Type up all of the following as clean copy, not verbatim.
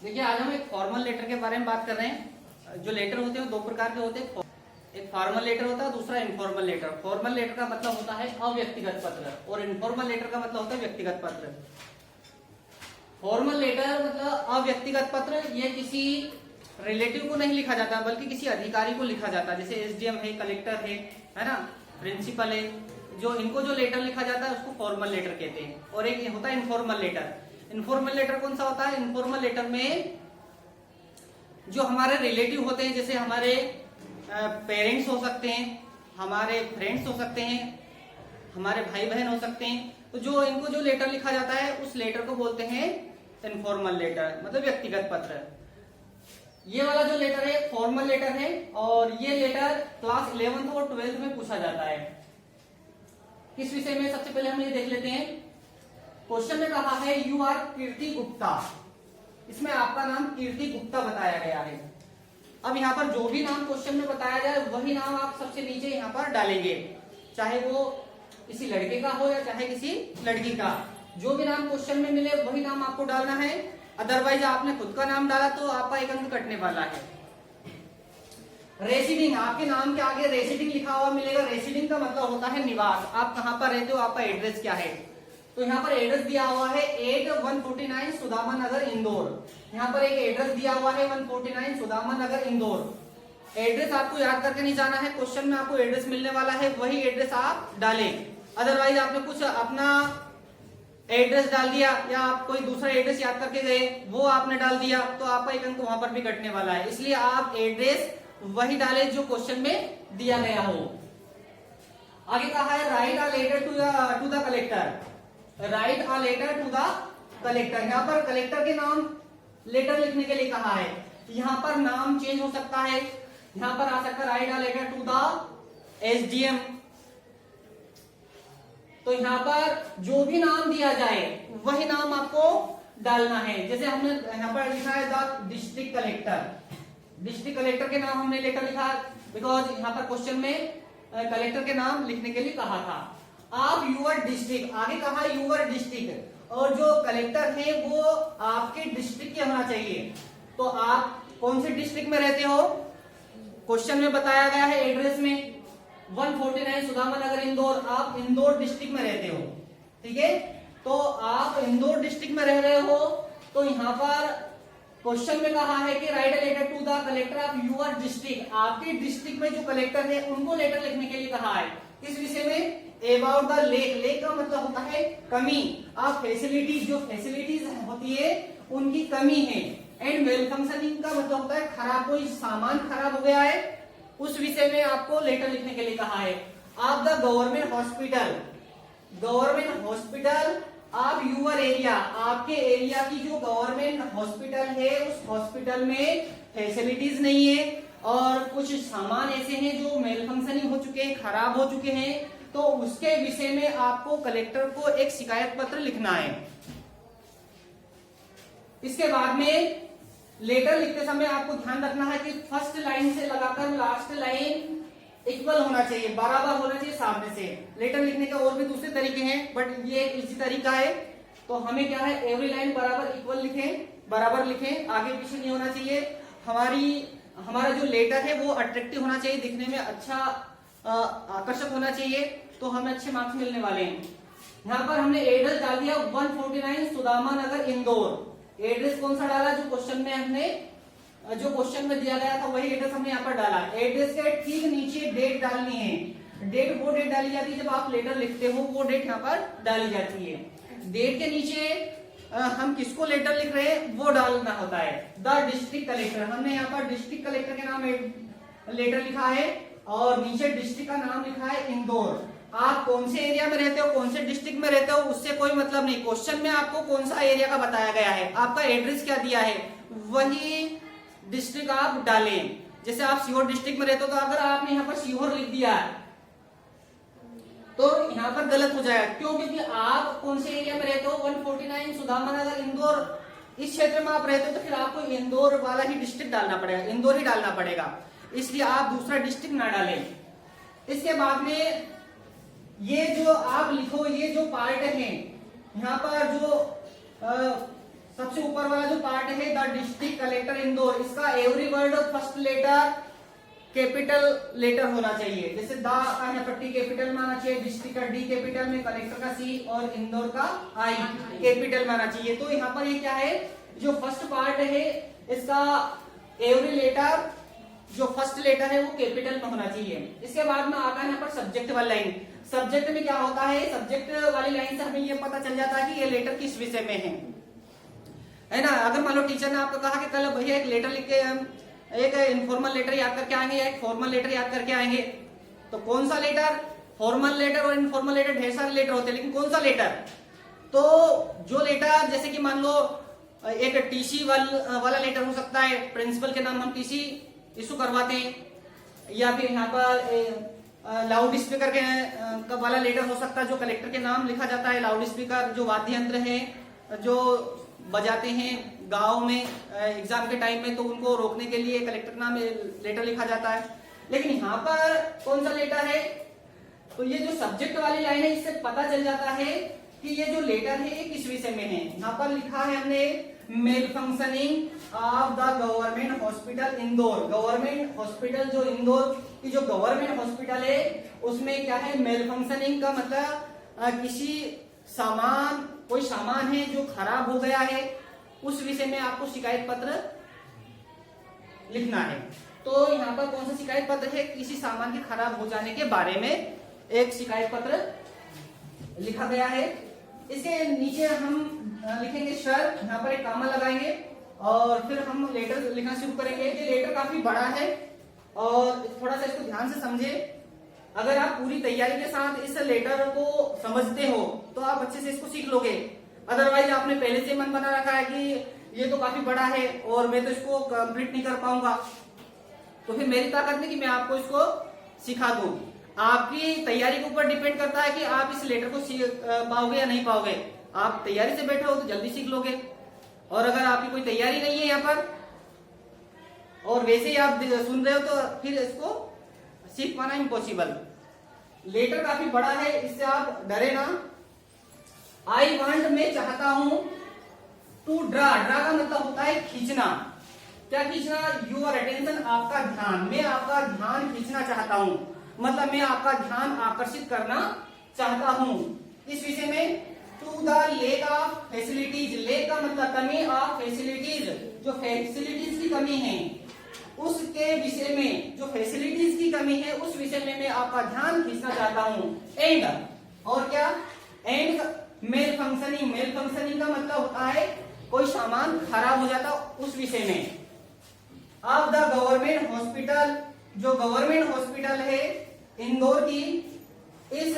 देखिए आज हम एक फॉर्मल लेटर के बारे में बात कर रहे हैं। जो लेटर होते हैं दो प्रकार के होते हैं, एक फॉर्मल लेटर होता है, दूसरा इनफॉर्मल लेटर। फॉर्मल लेटर का मतलब होता है अव्यक्तिगत पत्र और इनफॉर्मल लेटर का मतलब होता है व्यक्तिगत पत्र। फॉर्मल लेटर मतलब अव्यक्तिगत पत्र, ये किसी रिलेटिव को नहीं लिखा जाता बल्कि किसी अधिकारी को लिखा जाता है, जैसे एसडीएम है, कलेक्टर है ना, प्रिंसिपल है। जो इनको जो लेटर लिखा जाता है उसको फॉर्मल लेटर कहते हैं। और एक होता है इनफॉर्मल लेटर। इनफॉर्मल लेटर कौन सा होता है? इनफॉर्मल लेटर में जो हमारे रिलेटिव होते हैं, जैसे हमारे पेरेंट्स हो सकते हैं, हमारे फ्रेंड्स हो सकते हैं, हमारे भाई बहन हो सकते हैं, तो जो इनको जो लेटर लिखा जाता है उस लेटर को बोलते हैं इनफॉर्मल लेटर, मतलब व्यक्तिगत पत्र। ये वाला जो लेटर है फॉर्मल लेटर है और ये लेटर क्लास 11th और 12th में पूछा जाता है। किस विषय में? सबसे पहले हम ये देख लेते हैं। क्वेश्चन में कहा है यू आर कीर्ति गुप्ता, इसमें आपका नाम कीर्ति गुप्ता बताया गया है। अब यहाँ पर जो भी नाम क्वेश्चन में बताया जाए वही नाम आप सबसे नीचे यहाँ पर डालेंगे, चाहे वो किसी लड़के का हो या चाहे किसी लड़की का। जो भी नाम क्वेश्चन में मिले वही नाम आपको डालना है, अदरवाइज आपने खुद का नाम डाला तो आपका एक अंक कटने वाला है। रेसिडिंग, आपके नाम के आगे रेसिडिंग लिखा हुआ मिलेगा। रेसिडिंग का मतलब होता है निवास, आप कहाँ पर रहते हो, आपका एड्रेस क्या है। तो यहाँ पर एड्रेस दिया हुआ है 8149 सुदामा नगर इंदौर। यहाँ पर एक एड्रेस दिया हुआ है 149 सुदामा नगर इंदौर। एड्रेस आपको याद करके नहीं जाना है, क्वेश्चन में आपको एड्रेस मिलने वाला है, वही एड्रेस आप डालें। अदरवाइज आपने कुछ अपना एड्रेस डाल दिया या आप कोई दूसरा एड्रेस याद करके गए वो आपने डाल दिया तो आपका एक अंक वहां पर भी कटने वाला है। इसलिए आप एड्रेस वही डाले जो क्वेश्चन में दिया गया हो। आगे कहा है write a letter to the collector. Write a letter to the collector, यहाँ पर कलेक्टर के नाम लेटर लिखने के लिए कहा है। यहाँ पर नाम चेंज हो सकता है, यहाँ पर आ सकता है write a letter to the SDM. तो यहाँ पर जो भी नाम दिया जाए वही नाम आपको डालना है। जैसे हमने यहाँ पर लिखा है the district collector, district collector के नाम हमने लेकर लिखा बिकॉज यहाँ पर क्वेश्चन में कलेक्टर के नाम लिखने के लिए कहा था। आप यूर डिस्ट्रिक्ट, आगे कहा यूर डिस्ट्रिक्ट, और जो कलेक्टर है वो आपके डिस्ट्रिक्ट के होना चाहिए। तो आप कौन से डिस्ट्रिक्ट में रहते हो? क्वेश्चन में बताया गया है एड्रेस में 149 सुदामा नगर इंदौर, आप इंदौर डिस्ट्रिक्ट में रहते हो, ठीक है। तो आप इंदौर डिस्ट्रिक्ट में रह रहे हो, तो यहाँ पर क्वेश्चन में कहा है कि write a letter to the collector of your district, आपके डिस्ट्रिक्ट में जो कलेक्टर है उनको लेटर लिखने के लिए कहा है। किस विषय में? About the lake. लेक का मतलब होता है कमी, आप फैसिलिटीज, जो फैसिलिटीज होती है उनकी कमी है। एंड वेल फंक्शनिंग का मतलब होता है खराब, कोई सामान खराब हो गया है उस विषय में आपको लेटर लिखने के लिए कहा है। आप the government hospital, government hospital आप यूर एरिया, आपके एरिया की जो गवर्नमेंट हॉस्पिटल है उस हॉस्पिटल में फैसिलिटीज नहीं है और कुछ सामान ऐसे हैं जो मेल फंक्शनिंग हो चुके हैं, खराब हो चुके हैं, तो उसके विषय में आपको कलेक्टर को एक शिकायत पत्र लिखना है। इसके बाद में लेटर लिखते समय आपको ध्यान रखना है कि फर्स्ट लाइन से लगाकर लास्ट लाइन इक्वल होना चाहिए, बराबर होना चाहिए सामने से। लेटर लिखने के और भी दूसरे तरीके हैं बट ये इसी तरीका है। तो हमें क्या है, एवरी लाइन बराबर इक्वल लिखें, बराबर लिखें, आगे पीछे नहीं होना चाहिए। हमारा जो लेटर है वो अट्रैक्टिव होना चाहिए, दिखने में अच्छा आकर्षक होना चाहिए, तो हमें अच्छे मार्क्स मिलने वाले हैं। यहाँ पर हमने एड्रेस डाल दिया 149 सुदामा नगर इंदौर। एड्रेस कौन सा डाला? जो क्वेश्चन में हमने, जो क्वेश्चन में दिया गया था वही एड्रेस हमने यहाँ पर डाला। एड्रेस के ठीक नीचे डेट डालनी है। डेट वो डेट डाली जाती है जब आप लेटर लिखते हो, वो डेट यहाँ पर डाली जाती है। डेट के नीचे हम किसको लेटर लिख रहे हैं वो डालना होता है। द डिस्ट्रिक्ट कलेक्टर, हमने यहाँ पर डिस्ट्रिक्ट कलेक्टर के नाम लेटर लिखा है और नीचे डिस्ट्रिक्ट का नाम लिखा है इंदौर। आप कौन से एरिया में रहते हो, कौन से डिस्ट्रिक्ट में रहते हो उससे कोई मतलब नहीं, क्वेश्चन में आपको कौन सा एरिया का बताया गया है, आपका एड्रेस क्या दिया है वही डिस्ट्रिक्ट आप डालें। जैसे आप सीहोर डिस्ट्रिक्ट में रहते हो तो अगर आपने यहाँ पर सीहोर लिख दिया तो यहाँ पर गलत हो जाएगा। क्यों? क्योंकि आप कौन से एरिया में रहते हो, 149 सुदामा नगर इंदौर, इस क्षेत्र में आप रहते हो तो फिर आपको इंदौर वाला ही डिस्ट्रिक्ट डालना पड़ेगा, इंदौर ही डालना पड़ेगा, इसलिए आप दूसरा डिस्ट्रिक्ट ना डालें। इसके बाद में ये जो आप लिखो, ये जो पार्ट है यहाँ पर जो सबसे ऊपर वाला जो पार्ट है द डिस्ट्रिक्ट कलेक्टर इंदौर, इसका every word first letter capital letter होना चाहिए। जैसे द का यहाँ पर टी कैपिटल में आना चाहिए, डिस्ट्रिक्ट का डी कैपिटल में, कलेक्टर का सी और इंदौर का आई कैपिटल में आना चाहिए। तो यहाँ पर ये क्या है, जो फर्स्ट पार्ट है इसका एवरी लेटर जो फर्स्ट लेटर है वो कैपिटल में होना चाहिए। इसके बाद में आता है यहाँ पर सब्जेक्ट वाली लाइन। सब्जेक्ट में क्या होता है, सब्जेक्ट वाली लाइन से हमें ये पता चल जाता है कि ये लेटर किस विषय में है ना। अगर मान लो टीचर ने आपको कहा कि कल भैया एक लेटर लिख के एक इनफॉर्मल लेटर याद करके आएंगे या एक फॉर्मल लेटर याद करके आएंगे, तो कौन सा लेटर, फॉर्मल लेटर और इनफॉर्मल लेटर ढेर सारे लेटर होते हैं, लेकिन कौन सा लेटर, तो जो लेटर जैसे कि मान लो एक टीसी वाला लेटर हो सकता है, प्रिंसिपल के नाम हम टीसी इशू करवाते हैं, या फिर यहाँ पर लाउड स्पीकर के वाला लेटर हो सकता है जो कलेक्टर के नाम लिखा जाता है। लाउड स्पीकर जो वाद्य यंत्र है जो बजाते हैं गांव में एग्जाम के टाइम में, तो उनको रोकने के लिए कलेक्टर के नाम लेटर लिखा जाता है। लेकिन यहाँ पर कौन सा लेटर है, तो ये जो सब्जेक्ट वाली लाइन है इससे पता चल जाता है कि ये जो लेटर है ये किस विषय में है। यहाँ पर लिखा है हमने malfunctioning of the government hospital Indore. Government hospital जो इंदौर की जो गवर्नमेंट हॉस्पिटल है उसमें क्या है, मेल फंक्शनिंग का मतलब किसी सामान, कोई सामान है जो खराब हो गया है, उस विषय में आपको शिकायत पत्र लिखना है। तो यहाँ पर कौन सा शिकायत पत्र है, किसी सामान के खराब हो जाने के बारे में एक शिकायत पत्र लिखा गया है। इसके नीचे हम लिखेंगे सर, यहाँ पर एक कॉमा लगाएंगे और फिर हम लेटर लिखना शुरू करेंगे। ये लेटर काफी बड़ा है और थोड़ा सा इसको ध्यान से समझे। अगर आप पूरी तैयारी के साथ इस लेटर को समझते हो तो आप अच्छे से इसको सीख लोगे। अदरवाइज आपने पहले से मन बना रखा है कि ये तो काफी बड़ा है और मैं तो इसको कंप्लीट नहीं कर पाऊंगा, तो फिर मेरी ताकत नहीं कि मैं आपको इसको सिखा दूं। आपकी तैयारी के ऊपर डिपेंड करता है कि आप इस लेटर को पाओगे या नहीं पाओगे। आप तैयारी से बैठे हो तो जल्दी सीख लोगे, और अगर आपकी कोई तैयारी नहीं है यहाँ पर और वैसे ही आप सुन रहे हो तो फिर इसको सीख पाना इम्पॉसिबल। लेटर काफी बड़ा है, इससे आप डरे ना। आई वांट, मैं चाहता हूं, टू ड्रा, ड्रा का मतलब होता है खींचना। क्या खींचना, यूर अटेंशन, आपका ध्यान, मैं आपका ध्यान खींचना चाहता हूं, मतलब मैं आपका ध्यान आकर्षित करना चाहता हूं इस विषय में। To the lack of facilities, lack का मतलब कमी ऑफ फैसिलिटीज, जो फैसिलिटीज की कमी है उसके विषय में, जो फैसिलिटीज की कमी है उस विषय में मैं आपका ध्यान खींचना चाहता हूं। एंड, और क्या, and malfunctioning, malfunctioning का मतलब होता है कोई सामान खराब हो जाता उस विषय में। ऑफ द गवर्नमेंट हॉस्पिटल, जो गवर्नमेंट हॉस्पिटल है इंदौर की, इस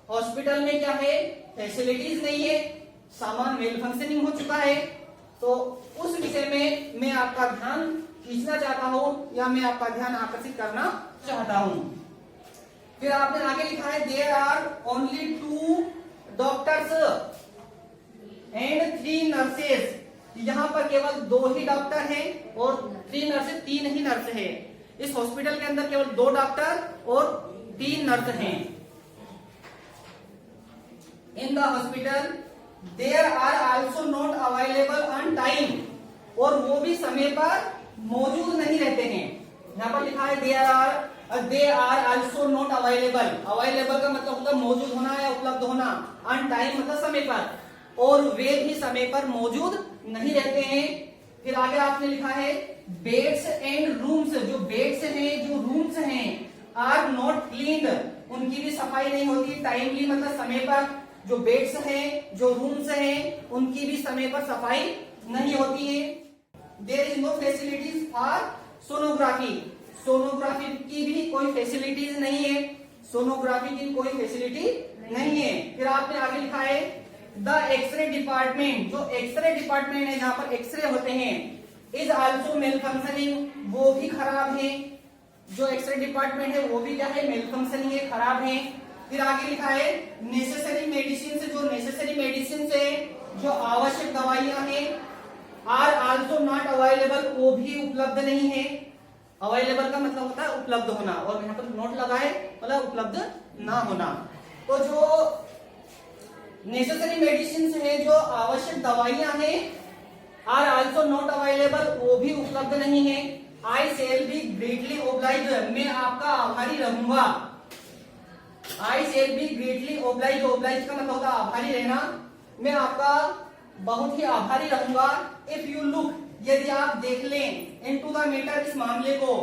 हॉस्पिटल में क्या है, फैसिलिटीज नहीं है, सामान मेल फंक्शनिंग हो चुका है, तो उस विषय में मैं आपका ध्यान खींचना चाहता हूं या मैं आपका ध्यान आकर्षित करना चाहता हूं। फिर आपने आगे लिखा है there are only 2 doctors and 3 nurses, यहाँ पर केवल 2 ही डॉक्टर हैं और 3 नर्सेस, 3 ही नर्स है। इस हॉस्पिटल के अंदर केवल 2 डॉक्टर और 3 नर्स हैं। In the hospital there are also not available on time, और वो भी समय पर मौजूद नहीं रहते हैं। यहाँ पर लिखा है they are also not available, available का मतलब होता है मौजूद होना या उपलब्ध होना, ऑन टाइम मतलब समय पर, और वे भी समय पर मौजूद नहीं रहते हैं। फिर आगे आपने लिखा है बेड्स एंड रूम्स, जो बेड्स हैं, जो रूम्स हैं, आर नॉट क्लीन्ड, उनकी भी सफाई नहीं होती टाइमली मतलब समय पर। जो बेड्स हैं, जो रूम्स हैं, उनकी भी समय पर सफाई नहीं होती है। There is no facilities for sonography, sonography की भी कोई फैसिलिटीज नहीं है, सोनोग्राफी की कोई फैसिलिटी नहीं है। फिर आपने आगे लिखा है द एक्सरे डिपार्टमेंट, जो एक्सरे डिपार्टमेंट है जहां पर एक्सरे होते हैं, इज आल्सो मेल फंक्शनिंग, वो भी खराब है। जो एक्सरे डिपार्टमेंट है वो भी क्या है, मेल फंक्शनिंग है, खराब है। फिर आगे लिखा है नेसेसरी मेडिसिन, जो नेसेसरी मेडिसिन है, जो आवश्यक दवाइयां हैं, आर आल्सो नॉट अवेलेबल, वो भी उपलब्ध नहीं है। अवेलेबल का मतलब होता है उपलब्ध होना, और यहाँ पर नोट लगा है मतलब उपलब्ध ना होना। तो जो नेसेसरी मेडिसिन है, जो आवश्यक दवाइयां हैं, अवेलेबल वो भी उपलब्ध नहीं है। I shall be greatly oblige, मैं आपका आभारी रहूंगा। I shall be greatly oblige, oblige का मतलब होता है आभारी रहना, मैं आपका बहुत ही आभारी रहूंगा। इफ यू लुक, यदि आप देख लें, इनटू द मैटर, इस मामले को,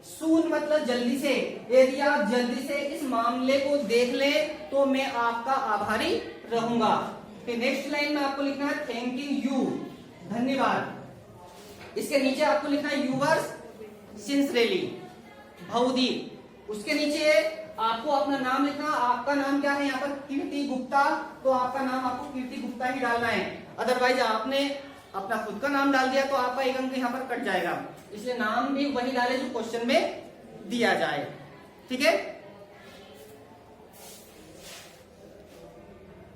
सून मतलब जल्दी से, यदि आप जल्दी से इस मामले को देख लें तो मैं आपका आभारी रहूंगा। फिर नेक्स्ट लाइन में आपको लिखना है थैंकिंग यू, धन्यवाद। इसके नीचे आपको लिखना है यूवर्स सिंसरेली, भवदीप। उसके नीचे आपको अपना नाम लिखना, आपका नाम क्या है यहाँ पर, कीर्ति गुप्ता, तो आपका नाम आपको कीर्ति गुप्ता ही डालना है। अदरवाइज आपने अपना खुद का नाम डाल दिया तो आपका एक अंक यहाँ पर कट जाएगा, इसलिए नाम भी वही डाले जो क्वेश्चन में दिया जाए। ठीक है।